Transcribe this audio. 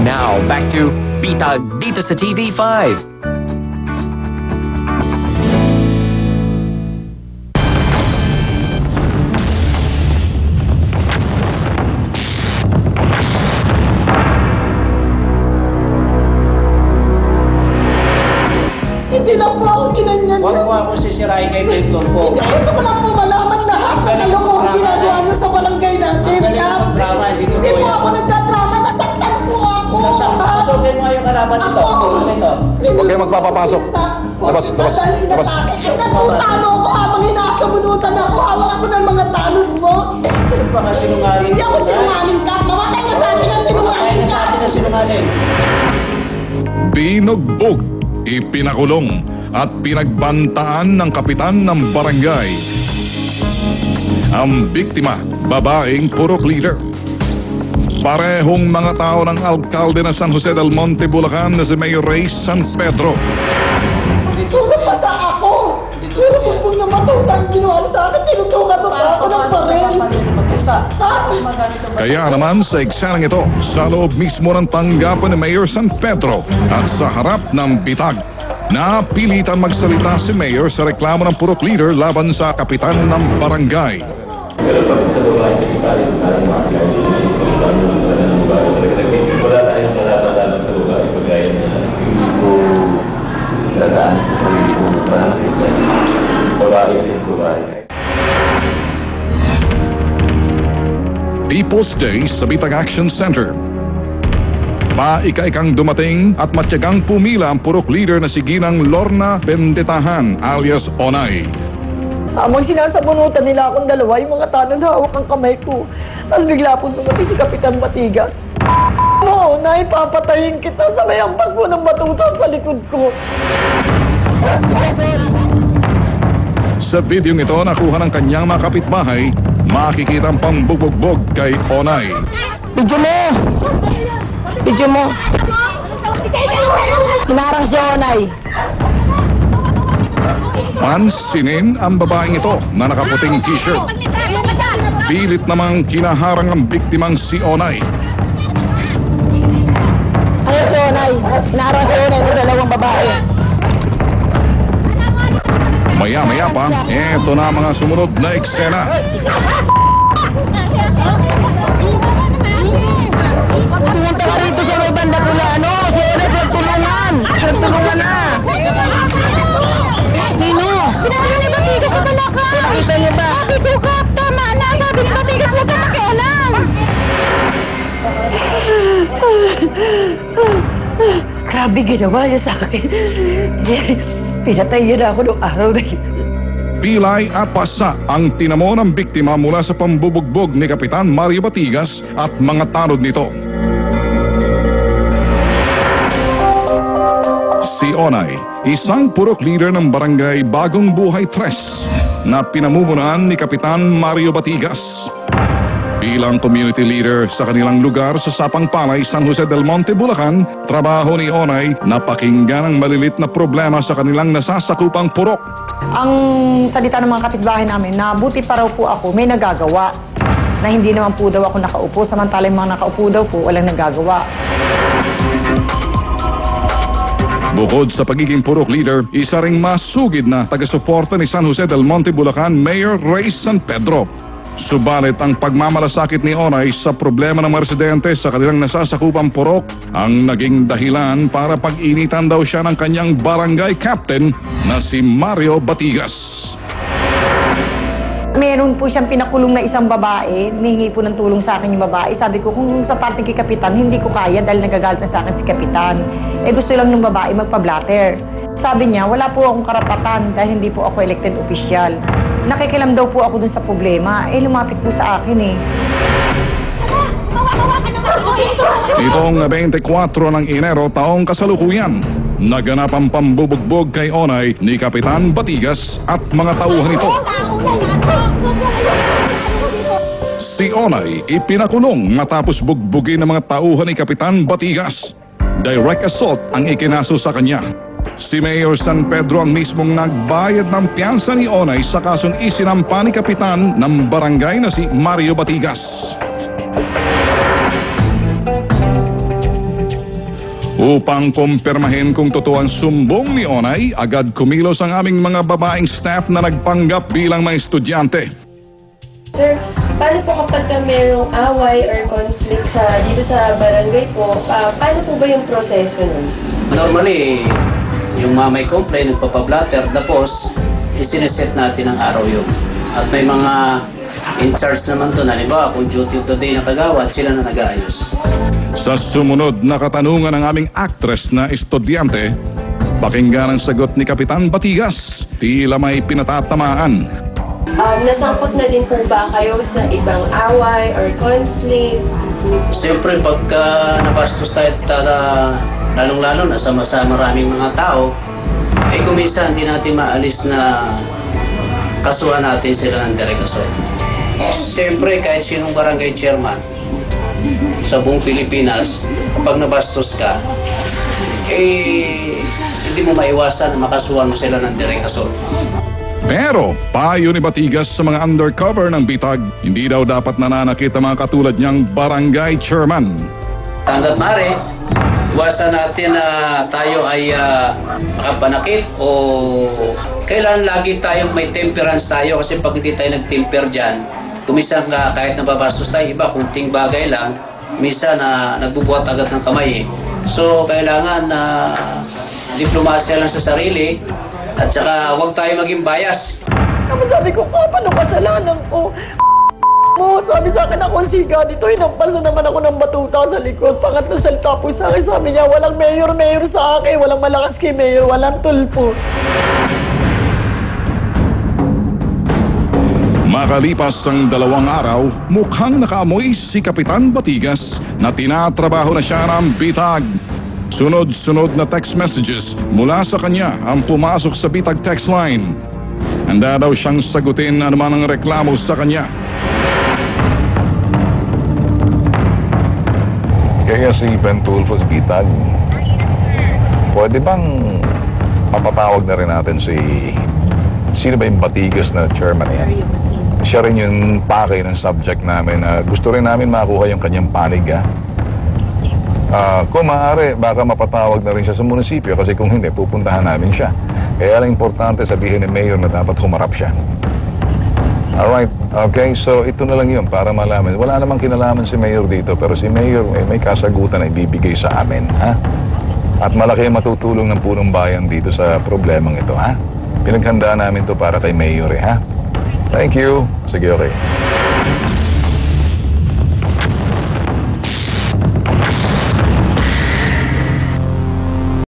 Now, back to Bitag dito sa TV5. Hindi lang po ako ginanyan. Huwag po ako sisirain kay Victor po. Hindi, gusto ko lang po malaman lahat ng kalokohan ginagawa niyo sa barangay natin. Ang galing ng drama, Hindi po ako nagdadrama, nasaktan po ako. Pasok mo yung kalaban nito. Huwag kayo magpapapasok. Labas, labas, labas. Ay, natutalo ko habang hinasabunutan ako. Hawak ako ng mga talon mo. Baka sinungaling. Hindi ako sinungaling ka. Mamatay na sa akin ang Mamatay sinungaling na ka. sa atin ang sinungaling. Binugbog, ipinakulong at pinagbantaan ng kapitan ng barangay. Ang biktima, babaeng purok leader. Parehong mga tao ng alkalde ng San Jose del Monte, Bulacan na si Mayor Ray San Pedro. Puro pa sa ako. Puro po na matutang ginawa sa akin. Tinutukan pa ako ng baril. Kaya naman sa eksenang ito, sa loob mismo ng tanggapan ni Mayor San Pedro at sa harap ng bitag, napilitan magsalita si Mayor sa reklamo ng purok leader laban sa kapitan ng barangay. Pero pag sa babae kasi tayo mga kaibigan, wala tayong kalaban-laban sa babae pagkaya na hindi ko dadaan sa sarili kong pananakit. Babae sa babae. People's Day sa Bitag Action Center. Paika-ikang dumating at matyagang pumila ang purok leader na si Ginang Lorna Bendetahan alias Onay. Amang sinasabunutan nila akong dalawa, yung mga tanong hawak ang kamay ko. Tapos bigla po dumating si Kapitan Batigas. No, naipapatayin kita sa may ampas mo ng batuta sa likod ko. Sa video ito, nakuha ng kanyang mga kapitbahay, makikita ang pambubugbog kay Onay. Video mo! Video mo! Hinarang si Onay. Pansinin ang babaeng ito na nakaputing t-shirt. Pilit namang kinaharang ang biktimang si Onay. Ano si Onay? Hinarang si Onay ng dalawang babae. Maya-maya pa, eto na mga sumunod na eksena. Pumunta ka rito sa may banda ko na ano, si Onay, tulungan! Tulungan na! Nino! Sinabi ni Batigas sa talaka! Nakita niyo ba? Sabi ko, Kap, tama na! Sabi ni Batigas, huwag kang makialam! Grabe ginawa niya sa akin. Pinatay niya na ako noong araw na yun. Pilay at pasa ang tinamo ng biktima mula sa pambubugbog ni Kapitan Mario Batigas at mga tanod nito. Si Onay, isang purok leader ng barangay Bagong Buhay 3 na pinamumunuan ni Kapitan Mario Batigas. Bilang community leader sa kanilang lugar sa Sapang Palay, San Jose del Monte, Bulacan, trabaho ni Onay na pakinggan ang malilit na problema sa kanilang nasasakupang purok. Ang salita ng mga kapitbahay namin na buti pa raw po ako may nagagawa, na hindi naman po daw ako nakaupo, samantala yung mga nakaupo daw po walang nagagawa. Bukod sa pagiging purok leader, isa ring masugid na taga-suporta ni San Jose del Monte, Bulacan, Mayor Ray San Pedro. Subalit ang pagmamalasakit ni Onay sa problema ng mga residente sa kanilang nasasakupang purok ang naging dahilan para pag-initan daw siya ng kanyang barangay captain na si Mario Batigas. Meron po siyang pinakulong na isang babae, humihingi po ng tulong sa akin yung babae. Sabi ko, kung sa parte kay Kapitan, hindi ko kaya dahil nagagalit na sa akin si Kapitan. Gusto lang ng babae magpa-blatter. Sabi niya, wala po akong karapatan dahil hindi po ako elected official. Nakikilam daw po ako dun sa problema. Lumapit po sa akin eh. Itong 24 ng Enero taong kasalukuyan, naganap ang pambubugbog kay Onay ni Kapitan Batigas at mga tauhan nito. Si Onay ipinakulong matapos bugbugin ng mga tauhan ni Kapitan Batigas. Direct assault ang ikinaso sa kanya. Si Mayor San Pedro ang mismong nagbayad ng piyansa ni Onay sa kasong isinampa ni Kapitan ng barangay na si Mario Batigas. Upang kumpirmahin kung totoo ang sumbong ni Onay, agad kumilos ang aming mga babaeng staff na nagpanggap bilang mga estudyante. Sir, paano po kapag merong away or conflict dito sa barangay po, paano po ba yung proseso nun? Normally, yung mga may complaint, nagpapablatter, tapos isineset natin ang araw yun. At may mga in charge naman doon, halimbawa kung duty of the day na kagawad, sila na nag-aayos. Sa sumunod na katanungan ng aming actress na estudyante, pakinggan ang sagot ni Kapitan Batigas. Tila may pinatatamaan. Nasangkot na din po ba kayo sa ibang away or conflict? Siyempre, pagka nabastos tayo, lalong-lalo na sa maraming mga tao, ay kuminsan hindi natin maalis na kasuhan natin sila ng direct assault. Siyempre, kahit sinong barangay chairman sa buong Pilipinas, kapag nabastos ka, hindi mo maiwasan na makasuhan mo sila ng direct assault. Pero payo ni Batigas sa mga undercover ng bitag, hindi daw dapat nananakit ang mga katulad niyang barangay chairman. Hanggat maaari, iwasan natin na tayo ay makapanakit o kailangan lagi tayong may temperance tayo kasi pag hindi tayo nag-temper dyan, kumisan ka kahit nababastos tayo, iba kunting bagay lang, minsan nagbubuhat agad ng kamay eh. So kailangan na diplomasya lang sa sarili at saka huwag tayo maging bias. Sabi ko, paano kasalanan ko? Mo, sabi sa akin ako siga dito, hinampas na naman ako ng batuta sa likod. Pangatlong salita po sa akin, sabi niya, walang mayor sa akin, walang malakas kay mayor, walang tulpo. Makalipas ang 2 araw, mukhang nakaamoy si Kapitan Batigas na tinatrabaho na siya ng bitag. Sunod-sunod na text messages mula sa kanya ang pumasok sa bitag text line. Handa daw siyang sagutin anuman ang reklamo sa kanya. Kaya si Ben Tulfo's bitag, pwede bang mapatawag na rin natin sino ba yung Batigas na chairman yan? Siya rin yung pakay ng subject namin na gusto rin namin makuha yung kanyang panig, ha? Kung maaari, baka mapatawag na rin siya sa munisipyo kasi kung hindi, pupuntahan namin siya. Kaya lang importante sabihin ni Mayor na dapat humarap siya. Alright, okay, so ito na lang yun para malaman. Wala namang kinalaman si Mayor dito, pero si Mayor may kasagutan na ibibigay sa amin, ha? At malaki ang matutulong ng punong bayan dito sa problemang ito, ha? Pinaghandaan namin to para kay Mayor, ha? Thank you. Sige, okay.